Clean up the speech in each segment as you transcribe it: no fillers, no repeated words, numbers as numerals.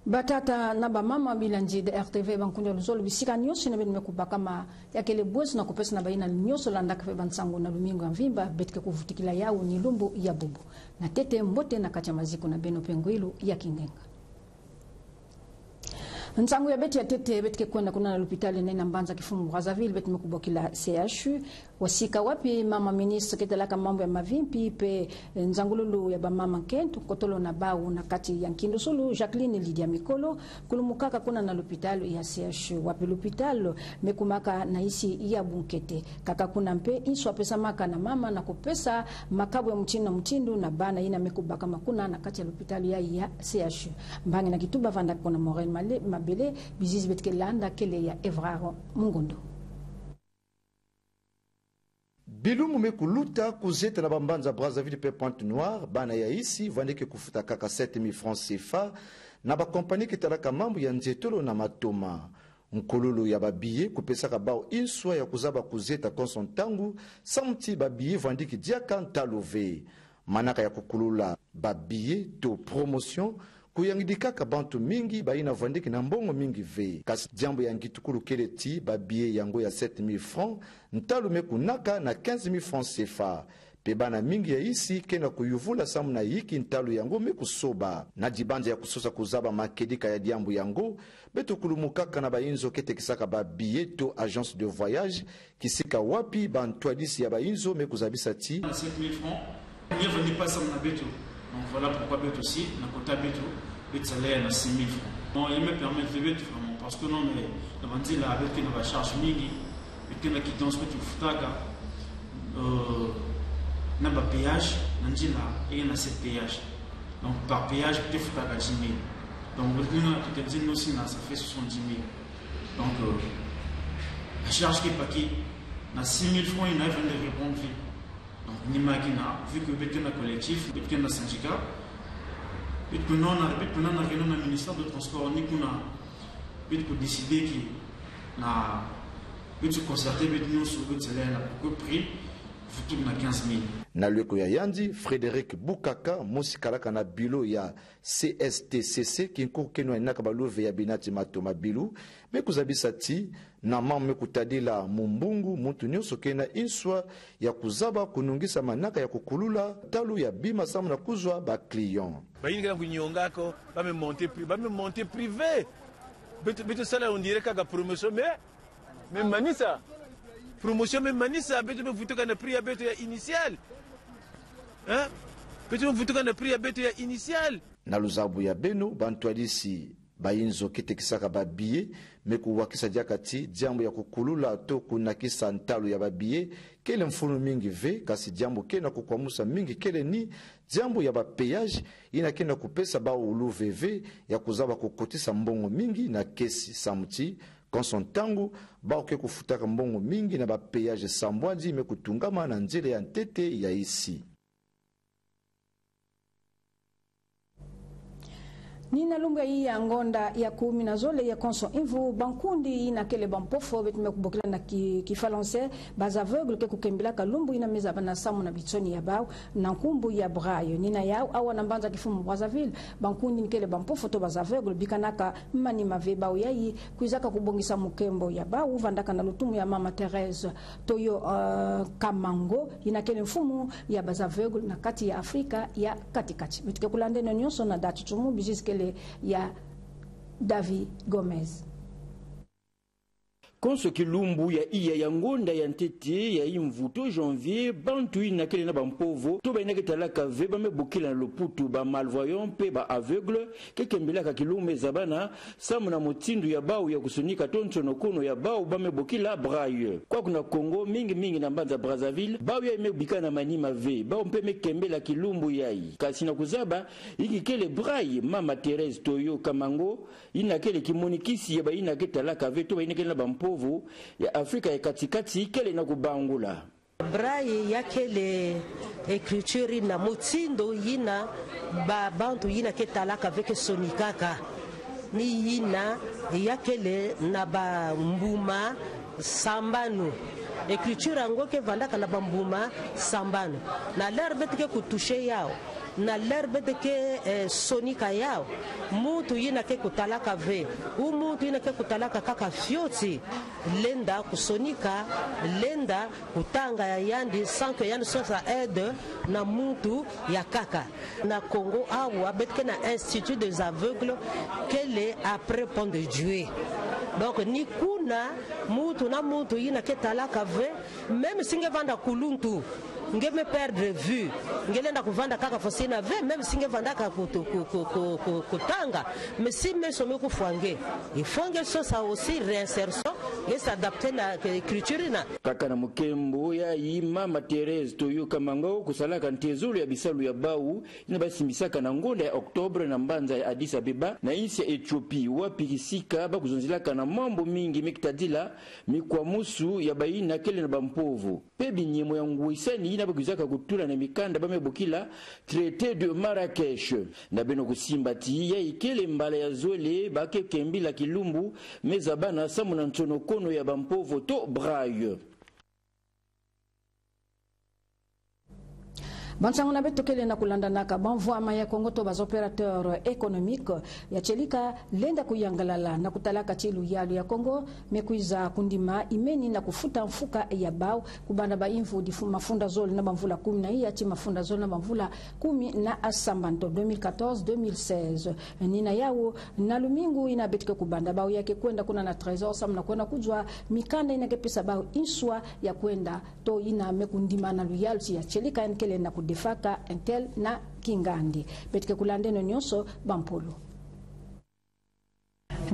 Batata na ba mama bilanji de RTV bankunde luzolo bisika nyoso na bene kubaka ma yakele bozi na kupesa na baina nyoso landa kafe bansango na lumingo mvimba betike kuvutikila yao ni lumbu ya bubu na tete mbote na kacha maziko na beno penguilu ya kingenga. Nsangu ya beti ya tete betike kwenda kuna na lupitali na mbanza kifumu Brazzaville beti mekubokila CHU wasika wapi mama ministre ketelaka mambo ya mavimpi pe nzangululu ya ba mama kentu kotolo na bau na kati ya Nkindusulu Jacqueline Lydia Mikolo kulumukaka kuna na lupitali ya CHU wapi lupitalo mekumaka na isi ya bunkete kaka kuna mpe inswa pesa maka na mama na kupesa makabwe mchina mtindu na bana ina mekubaka makuna na kati ya lupitali ya CHU mbangi na kituba vanda kuna Morel Mabele bizizi betike landa kele ya Evraro Mungondo. Bilumu mekuluta kuzeta na bambanza Brazzaville pe Pointe Noire bana ya isi vandeke kufuta kaka 7000 francs CFA na ba kompani kitalaka mambo ya nzetolo na matoma nkolulu ya babiye kupesaka bao inswa ya kuzaba kuzeta konsontangu samti babiye vandiki diaka ntalove manaka ya kukulula babiye to promotion kuyangidikaka bantu mingi baina vandiki na mbongo mingi ve kasi jambo ya ngitukulu keleti babie yango ya 7000 francs ntalume kunaka na 15000 francs CFA pebana mingi ya isi kena kuyuvula samu na yiki ntalu yango mekusoba na dibanja ya kusosa kuzaba makedika ya diambu yango beto kulumukaka na bainzo ketekisaka babie to agence de voyage kisika wapi bantwadisi ya bainzo mekuzabisa ti 7000 francs on venait pas samu na beto. Donc voilà pourquoi bet aussi, na kota beto, bet salaire na 6 000 francs. Bon, il me permet de bet vraiment parce que non mais la bandi là avec une charge mingi, avec une quittance que tu futaga, na ba péage, nandi là et na 7 péage. Donc par péage tu futaga 10 000. Donc le coup là tu te dis aussi là ça fait 70 000. Donc la charge qui est paquet, na 6 000 francs il n'a jamais répondre. Ni makina, vu que nous avons un collectif, nous avons un syndicat, nous avons un ministère de transport, nous avons décidé que nous concerter avec nous sur le salaire pour prix, il faut 15 000. Na lweko ya yandi Frédéric Bukaka musikalaka na bilo ya CSTCC kinko keno inaka baluve ya binati matoma bilu mekuzabisa ti na mama mekutadila mumbungu muntu nyoso kena inswa ya kuzaba kunungisa manaka ya kukulula talu ya bima samu na kuzwa ba client bayinga kunyongako bame monter privé beto sala on dirait kaka promotion mais manisa promotion même manisa beto me vutoka na prix ya beto ya initial hein beto me vutoka na prix ya beto ya initial na luzabu ya beno bantwadisi bayinzo kitekisaka babiye mekuwakisa jakati jambo ya kukulula to kunakisa ntalu ya babiye kele mfunu mingi ve kasi jambo kena kukwamusa mingi kele ni jambo ya bapeyage ina kena kupesa ba uluveve ya kuzaba kukotisa mbongo mingi na kesi samuti konsontangu bao ke kufutaka mbongo mingi na bapeyage sambwaji mekutungama na nzele ya ntete ya isi. Nina lunga hii ya ngonda ya kumi na zole ya konso invu bankundi ina kele bampofo betume kubokila na kifalonse baza aveugle ke kukembila kalumbu ina meza bana samu na bitoni ya bao na nkumbu ya brayo nina yao awa na mbanza kifumu Brazzaville bankundi nikele bampofo to baza aveugle bikanaka mani mave bao yayi kuizaka kubongisa mukembo ya bao vandaka na lutumu ya mama Therese toyo Kamango ina kele mfumu ya baza aveugle na kati ya Afrika ya katikati betuke kulande no nyonso na datu tumu biziske ya David Gomez. Konso kilumbu ya iya ya ngonda ya ntete ya imvuto janvier bantu ina kele na bampovo to ba ina ketalaka ve ba mebukila na loputu ba malvoyant pe ba aveugle kekembela ka kilume zabana samu na motindu ya bau ya kusunika toncho nokono ya bau ba mebukila braille kwa kuna Kongo mingi na mbanza Brazzaville bau ya mebika na manima ve bau mpe mekembela kilumbu yai kasi na kuzaba iki kele braille mama Therese toyo Kamango ina kele kimonikisi ya ba ina ketalaka ve to ba ina kele na bampovo ya Afrika ya katikati kele na kubangula braille ya kele écriture na motindo yina ba bantu yina ketalaka avec sonikaka ni yina ya kele na ba mbuma sambanu écriture ango ke vandaka na bambuma sambanu na l'air betike kutushe yao na lerbe de ke sonika yao mutu yina ke kutalaka ve u mutu yina ke kutalaka kaka fioti lenda kusonika lenda kutanga ya yandi sans que yandi sosa aide na mutu ya kaka na Congo awa betke na institut des aveugles kele après pont de Dieu. Donc ni kuna mutu na mutu yina ke talaka ve même singe vanda kuluntu nge me perdre vue ngelenda kuvanda kaka fosina ve même singe vanda ka kutanga mais si me somme ku fwange il faut que ça aussi réinsertion et s'adapter la écriture na kaka na mukembo ya yima Materese toyo kamango kusalaka ntezulu ya bisalu ya bau ina basimbisaka na ngonda ya Oktobre na mbanza ya Addis Abeba na isi ya Ethiopia wapikisika bakuzonzilaka na mambo mingi mikitadila mikwamusu ya baina kele na bampovu pebi nyemo ya nguisani ina bakuzaka kutula na mikanda bamebukila traité de Marrakech na beno kusimbati ya ikele mbala ya zwele bake kembila kilumbu mezabana samu na ntono kono ya bampovu to braille. Bansango na beto kele na kulanda naka banvwama ya Kongo to bas opérateur économique ya chelika lenda kuyangalala na kutalaka chilu yalu ya Kongo mekuiza kundima imeni na kufuta mfuka ya bao kubanda ba info di mafunda zoli na bamvula 10 na iya chi mafunda zoli na bamvula 10 na asambanto 2014-2016 nina yao na lumingu ina betike kubanda bao yake kwenda kuna na trésor sam na kwenda kujwa mikanda ina kepesa bao inswa ya kwenda to ina mekundima na luyalu ya chelika nkele na defaka entel na kingandi betike kulandeno nyonso bampolo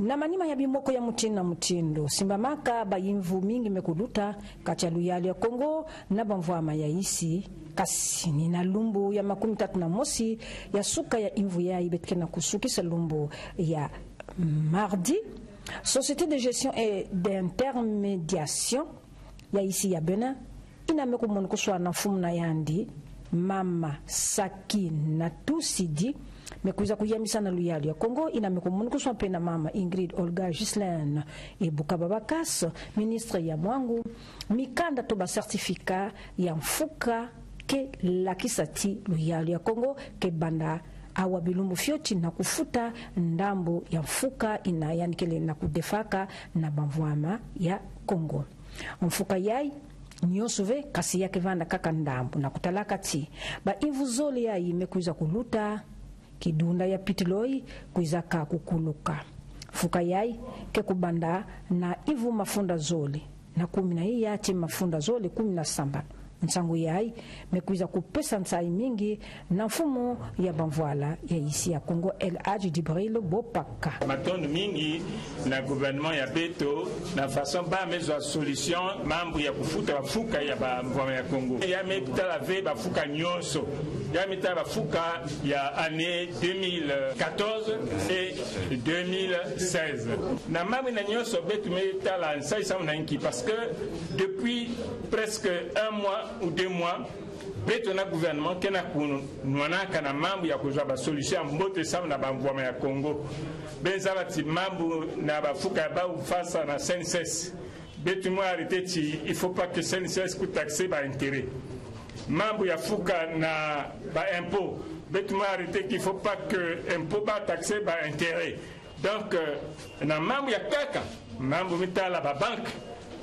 na manima ya bimoko ya mutina mutindo simbamaka bayimvu mingi mekuluta kachalu yali ya Kongo na bamvwama ya isi kasi ni na lumbu ya 31 ya suka ya imvu ya ibetike na kusukisa lumbu ya mardi société de gestion et d'intermédiation ya isi ya Bena ina mekumon kuswa na fumna yandi Mama Saki na Tusidi mekuiza kuyamisa na luyali ya Kongo ina mekumunu pe na mama Ingrid Olga Gislaine e Bukababakas ministre ya mwangu mikanda toba certificat ya mfuka ke lakisati luyali ya Kongo ke banda awa bilumbu fioti na kufuta ndambo ya mfuka ina yanikele na kudefaka na bamvwama ya Kongo mfuka yai nyosove kasi yake vanda kaka ndambu na kutalaka ti ba invuzole ya imekuiza kuluta kidunda ya pitiloi kuiza ka kukuluka fuka yai ke kubanda na ivu mafunda zole na 10 na hii ya mafunda zole 17 nsangu yai mekuiza kupesa nsai mingi na mfumo ya bamvwala ya isi ya Kongo El Hadji Dibril Bopaka matondo mingi na gouvernement ya beto na façon ba mezo solution mambo ya kufuta bafuka ya bamvwala ya Kongo ya mepita la ve bafuka nyonso ya meta bafuka ya année 2014 et 2016 na mambo na nyonso beto meta la nsai sa na inki parce que depuis presque un mois ou 2 mois beto na gouvernement kena kunwana kana mambo ya kujwa ba solution mbote sam na bamvwama ya Kongo benzaba ti mambo na bafuka ba ufasa na CNSS beto mo arrêter ti il faut pas que CNSS coûte taxer ba intérêt mambo ya fuka na ba impôt beto mo arrêter qu'il faut pas que impôt ba taxer ba intérêt donc na mambo ya kaka mambo mitala ba banque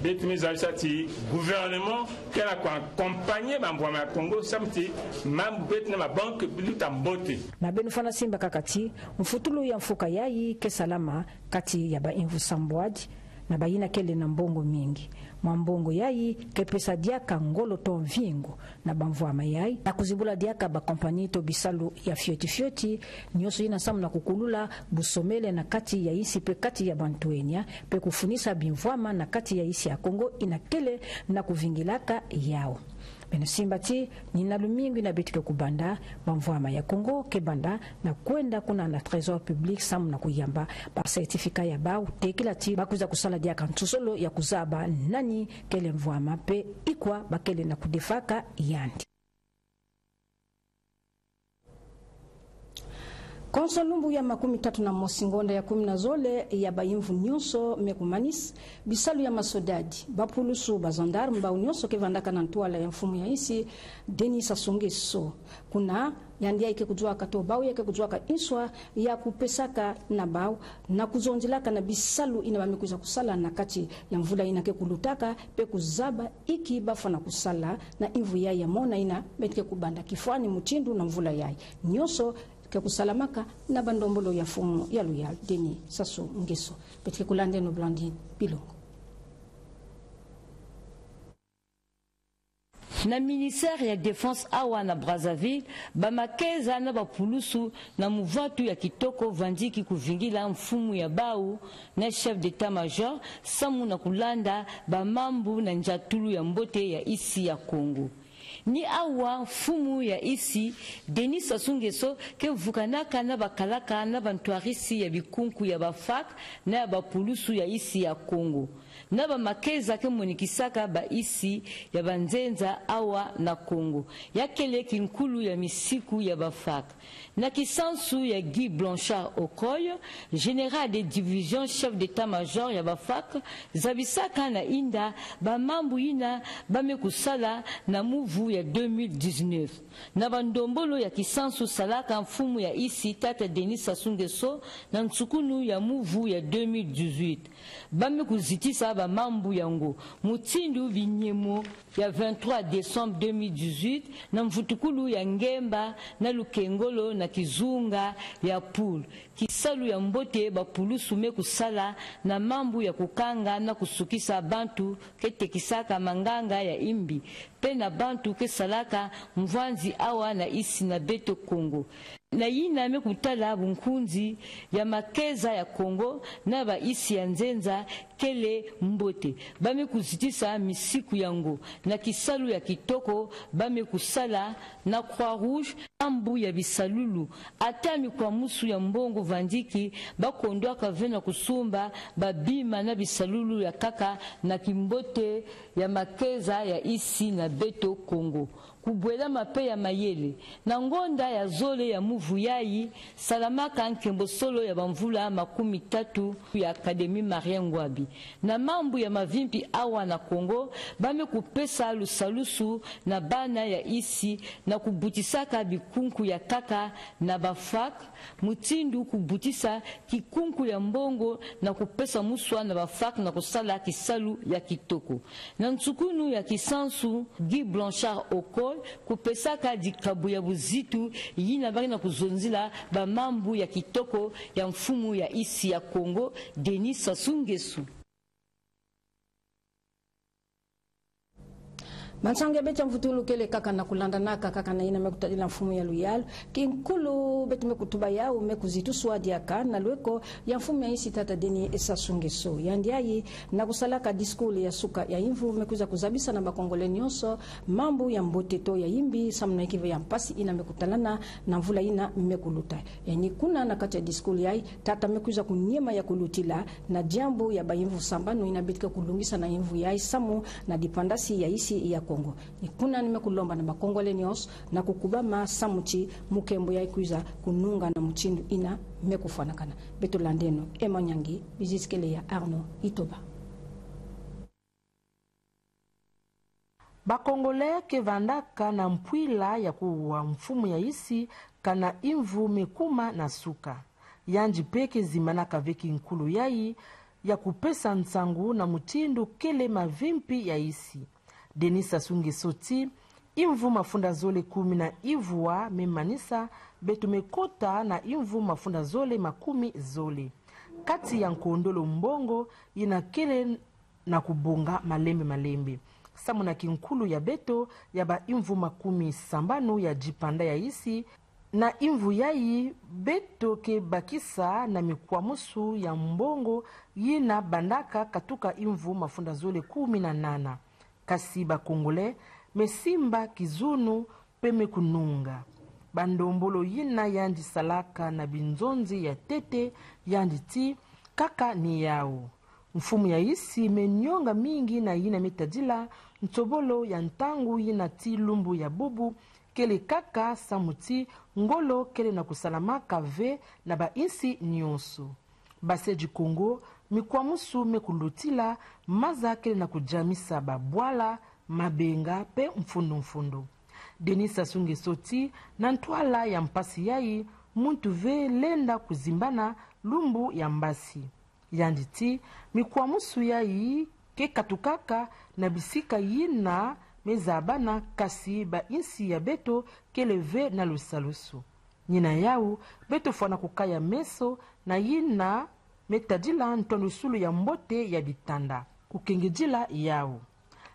betimizaisati gouvernement kena kwa accompagner bambwama ya Kongo samti mambo betna ma banque lutambote na benufana simba kakati mfutulu ya mfuka yai ke salama kati ya ba invu sambwaji na bayina kele na mbongo mingi mwambongo yai ke pesa diaka ngolo to mvingo na bamvwama yai na kuzibula diaka ba kompani to bisalu ya fioti nyoso ina samu na kukulula busomele na kati ya isi pe kati ya bantuenya pe kufunisa bimvwama na kati ya isi ya Kongo ina kele na kuvingilaka yao Benesimbati nina lumingi na betike kubanda bamvwama ya Kongo ke banda na kwenda kuna na trésor public samu na kuyamba ba certificat ya ba utekila ti bakuza kusala dia kantusolo ya kuzaba nani kele mvwama pe ikwa bakele na kudefaka yandi Konso lumbu ya 31 ngonda ya 10 zole ya bayimvu nyonso mekumanis bisalu ya masodadi bapulusu bazandarmu ba nyonso ke vandaka na ntwala ya mfumu ya isi Denis Sassou Nguesso kuna yandia ike kujua kato bau yake kujua ka inswa ya kupesaka na bau na kuzonjilaka na bisalu ina bamekuza kusala na kati ya mvula ina ke kulutaka pe kuzaba iki bafa na kusala na imvu ya mona ina betike kubanda kifwani muchindu na mvula yai nyonso ke kusalamaka na bandombolo ya fumu ya Loyal Denis Sassou Nguesso betike kulande no Blandine Bilongo. Na ministère ya défense awa na Brazzaville bamakeza na bapulusu na muvatu ya kitoko vandiki kuvingila mfumu ya bau na chef d'état-major samu na kulanda bamambu na njatulu ya mbote ya isi ya Kongo. Ni awa mfumu ya isi Denis Sassou Nguesso ke vukanaka na bakalaka na bantuarisi ya bikunku ya bafak na ya bapulusu ya isi ya Kongo. Na bamakeza ke monikisaka ba isi ya banzenza awa na Kongo. Yakele kinkulu ya misiku ya bafak. Na kisansu ya Guy Blanchard Okoye, général de division chef d'état-major ya bafak, zabisaka na inda bamambu ina bamekusala na muvu ya 2019. Na bandombolo ya kisansu salaka mfumu ya isi tata Denis Sassou Nguesso na ntsukunu ya muvu ya 2018. Bamekuzitisa bamambu yango mutindu binyemo ya 23 décembre 2018 na mvutukulu ya ngemba na lukengolo na kizunga ya poule kisalu ya mbote bapulusu mekusala na mambu ya kukanga na kusukisa bantu ketekisaka manganga ya imbi pe na bantu kesalaka mvanzi awa na isi na beto Kongo. Na yina mekutala bunkunzi ya makeza ya Kongo na ba isi ya nzenza kele mbote bamekuzitisa misiku yango na kisalu ya kitoko bamekusala na Croix Rouge ambu ya bisalulu atami kwa musu ya mbongo vandiki bakondwaka vena kusumba babima na bisalulu ya kaka na kimbote ya makeza ya isi na beto Kongo. Kubwela mape ya mayele na ngonda ya zole ya muvu yai salamaka nkembo solo ya bamvula 13 ya Akademi Marien Ngouabi na mambu ya mavimpi awa na Kongo bame kupesa lusalusu na bana ya isi na kubutisaka bikunku ya kaka na bafak mutindu kubutisa kikunku ya mbongo na kupesa muswa na bafak na kusala kisalu ya kitoko na ntsukunu ya kisansu Guy Blanchard Okoye kupesaka dikabu ya buzitu yina bari na kuzonzila bamambu ya kitoko ya mfumu ya isi ya Kongo Denis Sassou Nguesso. Mansange becha mvutulu kele kaka na kulanda naka kaka na ina mekutajila mfumu ya Loyal kinkulu beti mekutuba yao mekuzitu swadi yaka na lweko ya mfumu ya isi tata Denis Sassou Nguesso yandiayi na kusalaka diskuli ya suka ya imvu mekuza kuzabisa na bakongole nyonso mambu ya mboteto ya imbi samna ikive ya mpasi ina mekutalana na mvula ina mekuluta yani kuna na kati ya diskuli yai tata mekuza kunyema ya kulutila na jambu ya bayimvu sambano ina betika kulungisa na imvu yai samu na dipandasi ya isi ya Kongo. Nikuna nimekulomba na bakongole nyos na kukubama samuchi mukembo ya ikuiza kununga na mchindu ina mekufanakana. Beto landeno Emanyangi biziskele ya Arno Itoba. Bakongole kevandaka na mpwila ya kuwa mfumu ya isi kana imvu mekuma na suka. Yanji peke zimanaka veki nkulu yai ya kupesa nsangu na mutindu kele mavimpi ya isi. Denis Sassou Nguesso ti imvu mafunda zole 10 na ivua memanisa betu mekota na imvu mafunda zole 10 zole. Kati ya nkondolo mbongo inakele na kubonga malembe. Samu na kinkulu ya beto ya ba imvu 10 sambano ya jipanda ya isi na imvu yai beto ke bakisa na mikwamusu ya mbongo yina bandaka katuka imvu mafunda zole 18. Kasi bakongole mesimba kizunu peme kununga. Bandombolo yina yandi salaka na binzonzi ya tete yandi ti kaka ni yao. Mfumu ya isi menyonga mingi na yina metadila ntobolo ya ntangu yina ti lumbu ya bubu kele kaka samuti ngolo kele na kusalama kave na ba insi nyonso. Base du Congo mikwamusu mekulutila maza kele na kujamisa babwala mabenga pe mfundu. Denis Sassou Nguesso ti na ntwala ya mpasi yayi muntu ve lenda kuzimbana lumbu ya mbasi. Yandi ti mikwamusu yayi ke katukaka na bisika yina mezabana kasi ba insi ya beto keleve na lusalusu. Nina yau beto fwana kukaya meso na yina metadila ntonusulu ya mbote ya bitanda kukengejila yau.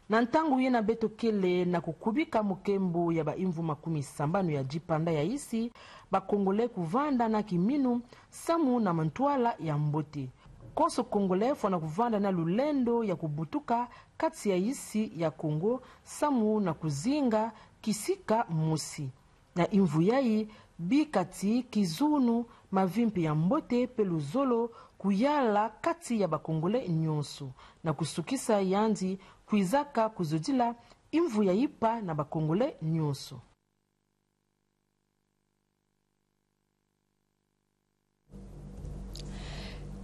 Na ntangu yena beto kele na kukubika mukembu ya ba imvu 70 ya jipanda ya isi ba Kongole kuvanda na kiminu samu na mantwala ya mbote. Konso Kongole fwana kuvanda na lulendo ya kubutuka kati ya isi ya Kongo samu na kuzinga kisika musi. Na imvu yayi bikati kizunu mavimpi ya mbote peluzolo kuyala kati ya bakongole nyonso na kusukisa yanzi kuizaka kuzodila imvu ya ipa na bakongole nyonso.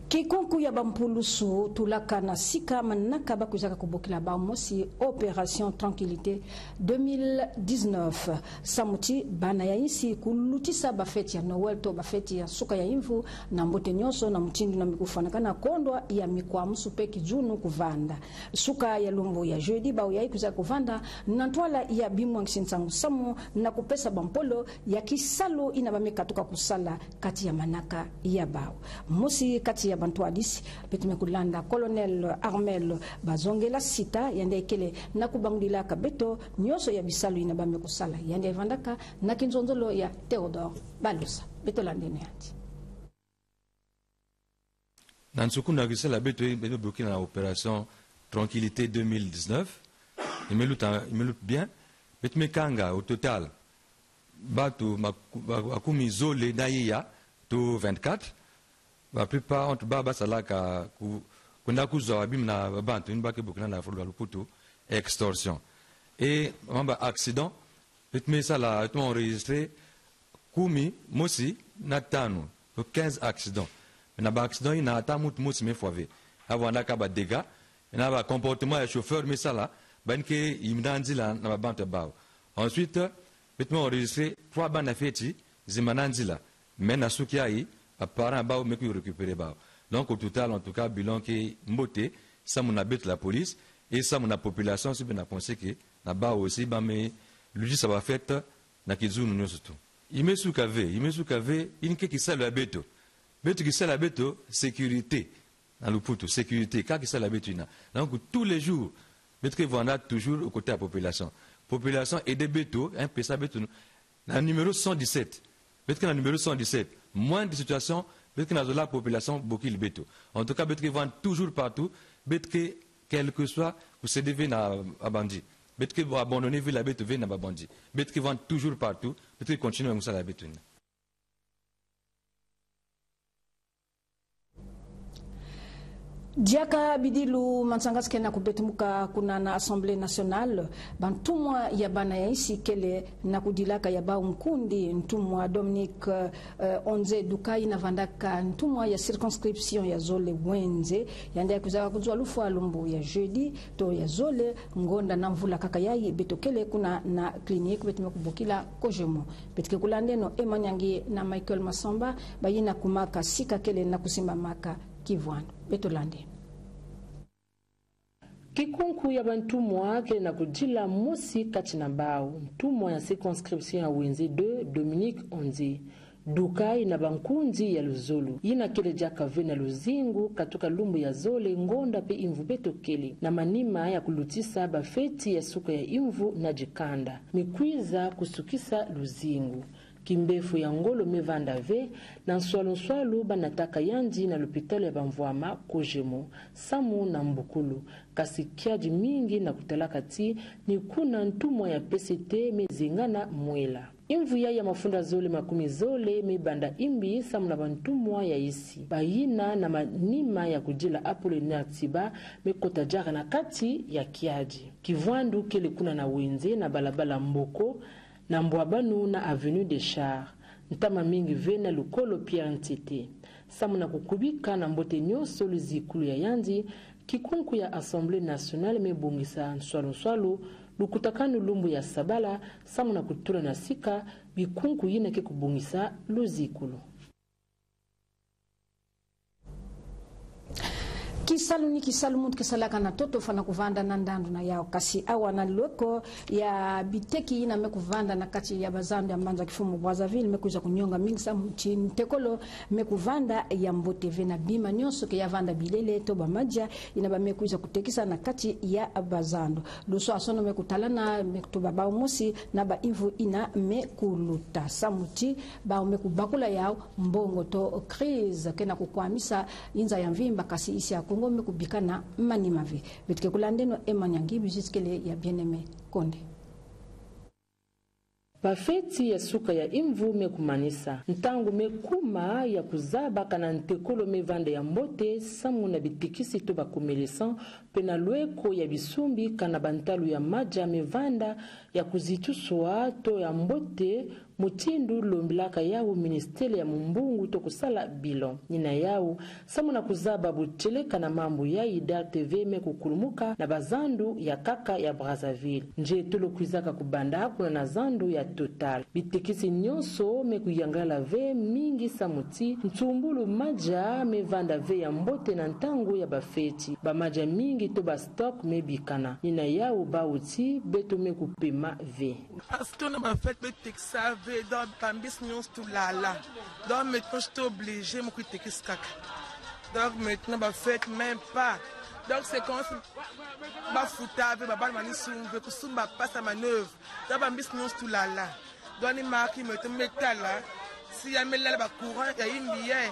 Kikunku ya bampulusu tulaka na sika manaka bakuzaka kubokila ba mosi Opération Tranquillité 2019 samuti bana ya isi kulutisa bafeti ya Noel to bafeti ya suka ya imvu na mbote nyoso na mtindu na mikufanakana kondwa ya mikwamusu peki junu kuvanda suka ya lumbu ya jeudi ba uyai kuzaka kuvanda na ntwala ya bimwang sinsangu samu na kupesa bampolo ya kisalo inabameka tuka kusala kati ya manaka ya bao mosi kati ya bantuadisi betume kulanda Colonel Armel Bazongela sita yande kele nakubangulila kabeto nyoso ya bisalu inabame kusala yande vandaka na kinzonzolo ya Theodore Balusa beto landene ati Nansukuna kisala beto bloqué dans l'opération Tranquillité 2019 il me lutte bien betume kanga au total batu makumi zole daiya to 24 la plupart entre baba salaka kuna kuzo abim na bantu une bake bukina na fulu luputu extorsion et mamba accident petme sala tout enregistré kumi mosi na tano 15 accidents na ba accident ina tamut mosi me foave avant ka ba dégâts na ba comportement ya chauffeur me sala banke imdanzila na ba bantu bao ensuite petme enregistré 3 bana feti zimananzila mena sukiai apparemment bao me récupérer bao donc au total en tout cas bilan qui mboté ça mon habite la police et ça mon population si bien pensé que na bao aussi ba mais lui ça va fait na kizunu nyo surtout il me sous cave il qui ça le beto qui ça la beto sécurité dans le puto sécurité quand qui ça la beto donc tous les jours beto que voilà toujours au côté de la population et des beto un peu ça beto na numéro 117 beto que na numéro 117 moins de situations, peut-être que la population beaucoup le béto. En tout cas, peut-être qu'ils vont toujours partout, peut-être que quel que soit, vous se devez à bandit. Peut-être qu'ils vont abandonner la bête à bandit. Peut-être qu'ils vont toujours partout, peut-être qu'ils continuent à la bête. Diaka bidilu mansangas kena kubetumuka kuna na Assemblée nationale bantumwa ya bana ya isi kele na kudilaka ya ba mkundi ntumwa Dominique Onze Dukai na vandaka ntumwa ya circonscription ya Zole Wenze yanda kuzaka kuzwa lufu alumbu ya jeudi to ya Zole ngonda na mvula kaka yayi betokele kuna na clinique betume kubukila kojemo betike kulandeno Emanyangi na Michael Masamba bayina kumaka sika kele na kusimba maka Kivwano betolande kikunku ya bantumwa kele na kujila mosi kati na bao ntumwa ya circonscription ya Wenze 2 Dominique Onze Dukai na bankunzi ya Luzulu yina kele jaka vena luzingu katoka lumbu ya Zole ngonda pe imvu beto kele na manima ya kulutisa bafeti ya suka ya imvu na jikanda mikwiza kusukisa luzingu kimbefu ya ngolo mevanda ve na nswalu banataka yanji na lupitalo ya bamvwama kojemo samu na mbukulu kasi kiaji mingi na kutalaka ti ni kuna ntumwa ya PCT mezingana mwela imvu ya mafunda Zole makumi Zole mebanda imbi samu na bantumwa ya isi bayina na manima ya kujila Apollinaire Tiba mekota jara na kati ya kiaji Kivwandu kele kuna na Wenze na balabala mboko na Mbwabanu na Avenue des Chars. Ntama mingi vena lukolo Pierre Ntete. Samu na kukubika na mbote nyoso luzikulu ya yandi, kikunku ya Assemblée Nationale mebungisa nswalo lukutakanu lumbu ya Sabala, samu na kutura na sika, bikunku yina ke kubungisa luzikulu. Kisalu muntu kisalaka na toto fana kuvanda na ndandu na yao kasi awa na lweko ya biteki ina mekuvanda na kati ya bazambi ya mbanza kifumu Brazzaville mekuja kunyonga mingi sa mchi mtekolo mekuvanda ya mbote na bima nyoso ke ya vanda bilele toba maja ina ba mekuja kutekisa na kati ya bazando luso asono mekutalana mekutuba bao musi na ba invu ina mekuluta samuti ba mekubakula yao mbongo to crise kena kukwamisa inza ya mvimba kasi isi ya Kongo mekubika na manimave betike kulandeno emanyangi bijiskele ya Bien-Aimé Konde. Bafeti ya suka ya imvu mekumanisa ntangu mekuma ya kuzaba kana ntekolo mevande ya mbote samu na bitikisi to bakumelesan pena lweko ya bisumbi kana bantalu ya maja mevanda ya kuzituswa to ya mbote mutindu lombilaka yao ministele ya mumbungu to kusala bilon nina yao samu na kuzaba buteleka na mambu ya Ida TV mekukulumuka na bazandu ya kaka ya Brazzaville nje tulo kuizaka kubanda kuna na zandu ya Total bitikisi nyonso mekuyangala ve mingi samuti ntumbulu maja mevanda ve ya mbote na ntangu ya bafeti ba maja mingi to ba stock mebikana nina yao bauti beto mekupema ve astona bafeti beteksa ve dans pambis nyons tout là donc maintenant je suis obligé me kuitekis kaka donc maintenant bafeti même pas donc c'est quand ba futave ba mani sumbe kusumba passa manœuvre dans pambis nyons tout là donc ni marki me metala si ya melala ba courant ya indien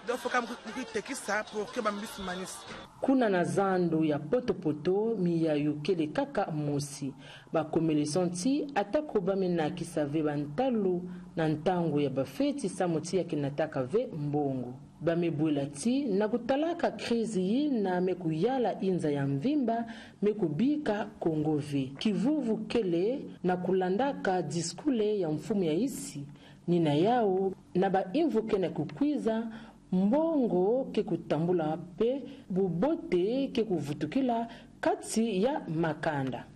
donc faut comme kuitekis ça pour que bambis manis kuna na zando ya poto miya yukele kaka mosi bakomelesonti atako bamena kisave bantalu na ntango ya bafeti samuti ya kinataka ve mbongo bamebwela ti na kutalaka krizi yi na mekuyala inza ya mvimba mekubika Kongo ve kivuvu kele na kulandaka diskule ya mfumu ya isi nina yao na ba imvu kene kukwiza mbongo ke kutambula pe bubote ke kuvutukila kati ya makanda.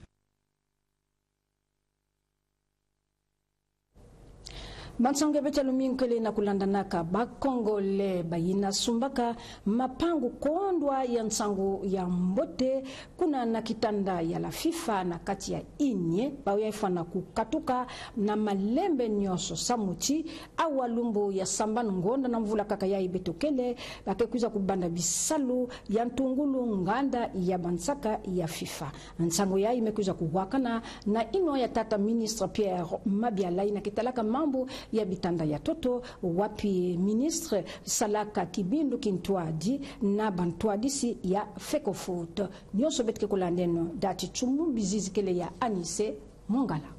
Bansonge becha luminkele na kulandanaka bakongole bayina sumbaka mapangu kondwa ya nsangu ya mbote kuna na kitanda ya la FIFA na kati ya inye bawe ifana kukatuka na malembe nyoso samuti awalumbu ya sambanu ngonda na mvula kaka ya ibetokele bakekuza kubanda bisalu ya ntungulu nganda ya bansaka ya FIFA nsangu ya imekuza kuwakana na ino ya tata ministre Pierre Mabiala ina kitalaka mambo ya bitanda ya toto wapi ministre Salaka Kibindu Kintwadi na bantwadisi ya Fecofoot nyoso betike kulandeno dati chumu bizizi kele ya Anise Mongala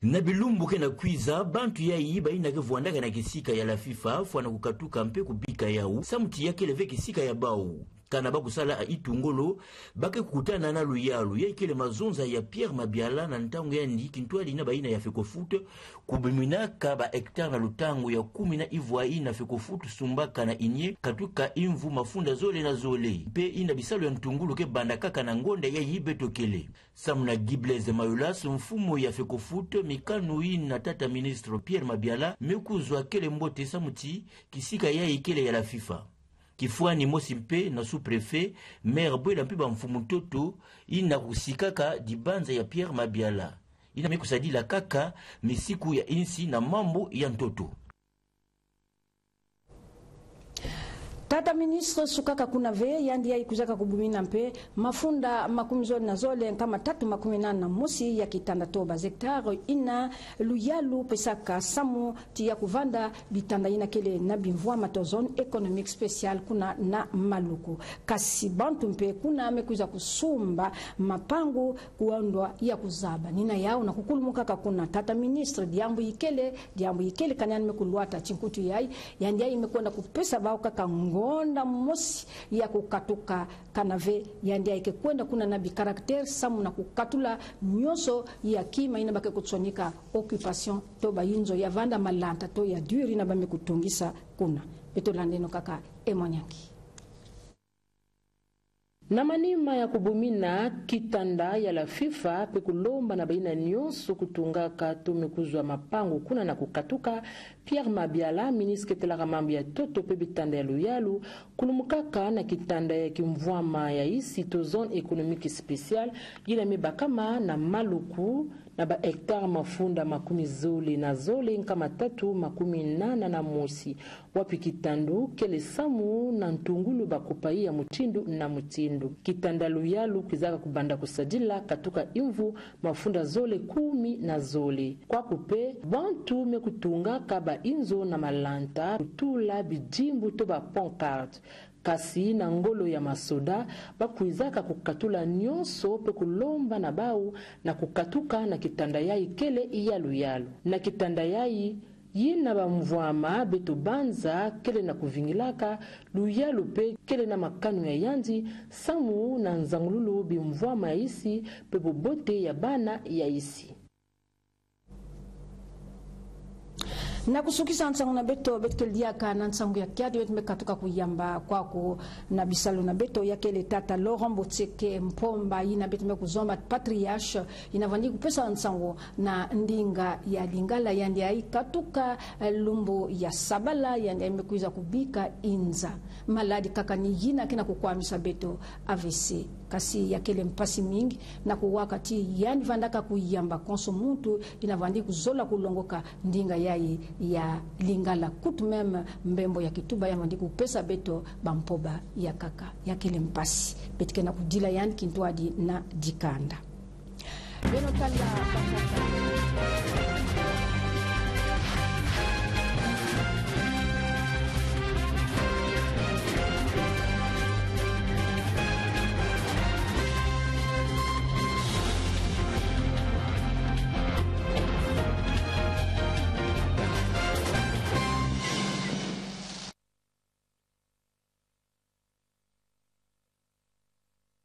na bilumbu ke na kwiza bantu ya yiba ina ke vuandaka na kisika ya la FIFA fwana kukatuka mpe kubika yau samuti yake leve kisika ya bau kana bakusala a itungolo bake kukutana na luyalu ya ikele mazonza ya Pierre Mabiala na ntango ya ndi Kintwali na baina ya Fecofoot kubiminaka ba hectare na lutango ya 10 na ivwa ina Fecofoot sumbaka na inye katuka imvu mafunda zole na zole pe ina bisalo ya ntungulu ke banda kaka na ngonda ya yibetokele samna Gibleze Mayulas mfumo ya Fecofoot mikanu ina tata ministre Pierre Mabiala mekuzwa kele mbote samuti kisika ya ikele ya la FIFA Kifuani mosi mpe na sous-préfet maire bwela mpe bamfumu toto ina kusikaka dibanza ya Pierre Mabiala ina mekusadila kaka misiku ya insi na mambo ya ntoto. Tata ministre sukaka kuna ve yandi ya ikuzaka kubumina mpe mafunda makumizoni na zole kama 380 na musi ya kitanda toba hektare ina luyalu pesaka samu tia kuvanda bitanda ina kele na bimvwa matozone économique spécial kuna na maluku kasi bantu mpe kuna amekuza kusumba mapangu kuondwa ya kuzaba nina yao na kukulumuka kuna tata ministre diambu ikele kanyani mekulwata chinkutu yai yandi ya imekwenda kupesa bao kaka ngo ngonda mosi ya kukatuka kanave yandi yake kwenda kuna na bikarakter samu na kukatula nyoso ya kima ina bake kutsonika occupation to bayinzo ya vanda malanta to ya duri na bame kutungisa kuna beto landeno kaka Emonyangi na manima ya kubumina kitanda ya la FIFA pe kulomba na baina nyonso kutungaka tumekuzwa mapango kuna na kukatuka. Pierre Mabiala, ministre ketelaka mambo ya toto pe bitanda ya luyalu kulumukaka na kitanda ya kimvwama ya isi to zone économique spéciale ila mebakama na maluku na ba hectare mafunda makumi zole na zole nkama tatu makumi nana na mosi wapi kitandu kele samu na ntungulu bakupai ya mutindu na mutindu kitanda luyalu kizaka kubanda kusadila katuka imvu mafunda zole 10 na zole kwa kupe bantu mekutunga kaba inzo na malanta kutula bijimbu to ba pancarte kasi na ngolo ya masoda bakuizaka kukatula nyonso pe kulomba na bau na kukatuka na kitanda yai kele iyalu na kitanda yai yina bamvwama beto banza kele na kuvingilaka luyalu pe kele na makanu ya yanzi samu na nzangululu bimvwama ya isi pe bobote ya bana ya isi. Na kusukisa nsangu na beto diaka na nsangu ya kiadi wetu mekatuka kuyamba kwako na bisalu na beto ya kele tata Laurent Botseke Mpomba ina beto mekuzomba patriarche inavandi kupesa nsangu na ndinga ya lingala yandi ya katuka lumbu ya sabala yandi ya mekuiza kubika inza maladi kaka ni yina kina kukwamisa beto AVC kasi ya kele mpasi mingi na kuwakati yani vandaka kuyamba konso muntu inavandi kuzola kulongoka ndinga yai ya lingala kutu meme mbembo ya kituba ya mandi kupesa beto bampoba ya kaka ya kele mpasi betike na kudila yani kintuadi na dikanda beno kala